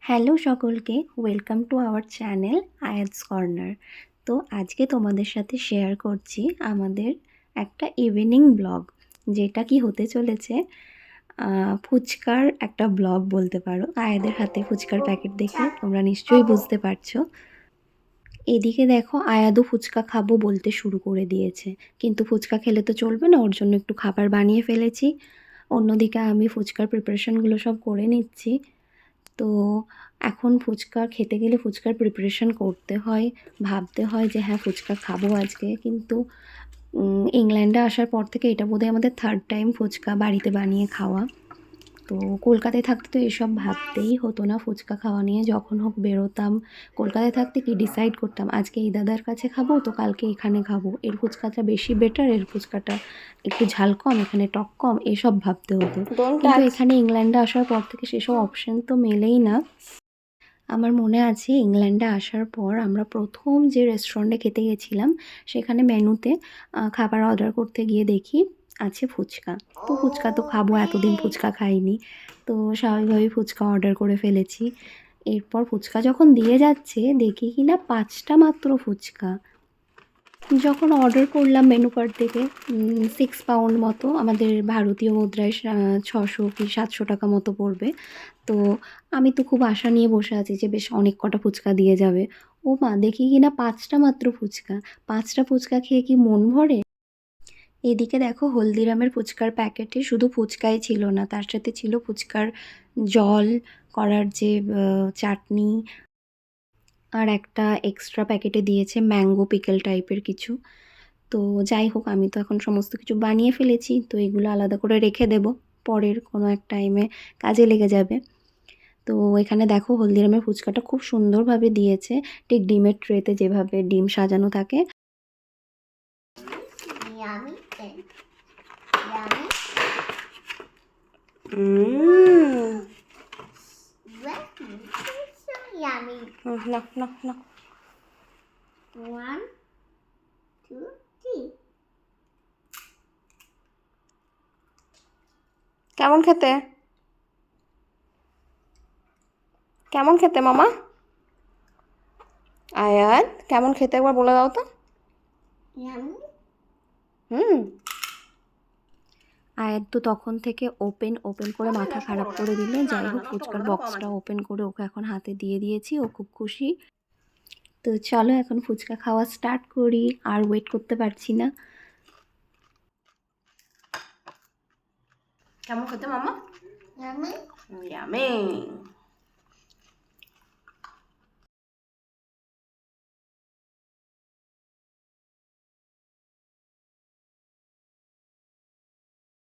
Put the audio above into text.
Hello সকলকে, welcome to our channel Ayat's corner. তো আজকে তোমাদের সাথে শেয়ার করছি আমাদের একটা ইভিনিং ব্লগ, যেটা কি হতে চলেছে ফুচকার একটা ব্লগ বলতে পারো। আয়াদের হাতে ফুচকার প্যাকেট দেখে তোমরা নিশ্চয়ই বুঝতে পারছো। এদিকে দেখো, আয়াদও ফুচকা খাবো বলতে শুরু করে দিয়েছে, কিন্তু ফুচকা খেলে তো চলবে না, ওর জন্য একটু খাবার বানিয়ে ফেলেছি। অন্যদিকে আমি ফুচকার প্রিপারেশনগুলো সব করে নিচ্ছি। তো এখন ফুচকা খেতে গেলে ফুচকার প্রিপারেশন করতে হয়, ভাবতে হয় যে হ্যাঁ ফুচকা খাবো আজকে। কিন্তু ইংল্যান্ডে আসার পর থেকে এটা বোধহয় আমাদের থার্ড টাইম ফুচকা বাড়িতে বানিয়ে খাওয়া। তো কলকাতায় থাকতে তো এসব ভাবতেই হতো না, ফুচকা খাওয়া নিয়ে যখন হোক বেরোতাম। কলকাতায় থাকতে কি ডিসাইড করতাম, আজকে এই দাদার কাছে খাবো তো কালকে এখানে খাবো, এর ফুচকাটা বেশি বেটার, এর ফুচকাটা একটু ঝাল কম, এখানে টক কম, এসব ভাবতে হতো। কিন্তু এখানে ইংল্যান্ডে আসার পর থেকে সেসব অপশন তো মেলেই না। আমার মনে আছে ইংল্যান্ডে আসার পর আমরা প্রথম যে রেস্টুরেন্টে খেতে গেছিলাম, সেখানে মেনুতে খাবার অর্ডার করতে গিয়ে দেখি আছে ফুচকা। তো ফুচকা তো খাবো, এতদিন ফুচকা খাইনি, তো স্বাভাবিকভাবেই ফুচকা অর্ডার করে ফেলেছি। এরপর ফুচকা যখন দিয়ে যাচ্ছে দেখি কিনা 5টা মাত্র ফুচকা। যখন অর্ডার করলাম মেনু কার্ড থেকে 6 পাউন্ড মতো, আমাদের ভারতীয় মুদ্রায় 600 কি 700 টাকা মতো পড়বে। তো আমি তো খুব আশা নিয়ে বসে আছি যে বেশ অনেক কটা ফুচকা দিয়ে যাবে। ও মা, দেখি কিনা 5টা মাত্র ফুচকা। 5টা ফুচকা খেয়ে কি মন ভরে? এদিকে দেখো, হলদিরামের ফুচকার প্যাকেটে শুধু ফুচকাই ছিল না, তার সাথে ছিল ফুচকার জল করার যে চাটনি, আর একটা এক্সট্রা প্যাকেটে দিয়েছে ম্যাঙ্গো পিকল টাইপের কিছু। তো যাই হোক, আমি তো এখন সমস্ত কিছু বানিয়ে ফেলেছি, তো এগুলো আলাদা করে রেখে দেব, পরের কোনো এক টাইমে কাজে লেগে যাবে। তো এখানে দেখো হলদিরামের ফুচকাটা খুব সুন্দরভাবে দিয়েছে, ঠিক ডিমের ট্রেতে যেভাবে ডিম সাজানো থাকে। Yummy and yummy. Let me so yummy. না না না, 1, 2, 3. কেমন খেতে? কেমন খেতে মামা? আয়াত কেমন খেতে একবার বলে দাও তো। Yummy. আয়াত তো তখন থেকে ওপেন ওপেন করে মাথা খারাপ করে দিল। যাই হোক, ফুচকার বক্সটা ওপেন করে ওকে এখন হাতে দিয়ে দিয়েছি, ও খুব খুশি। তো চলো এখন ফুচকা খাওয়া স্টার্ট করি, আর ওয়েট করতে পারছি না। কেমন খেতে মামা? Yummy. ইয়ামি।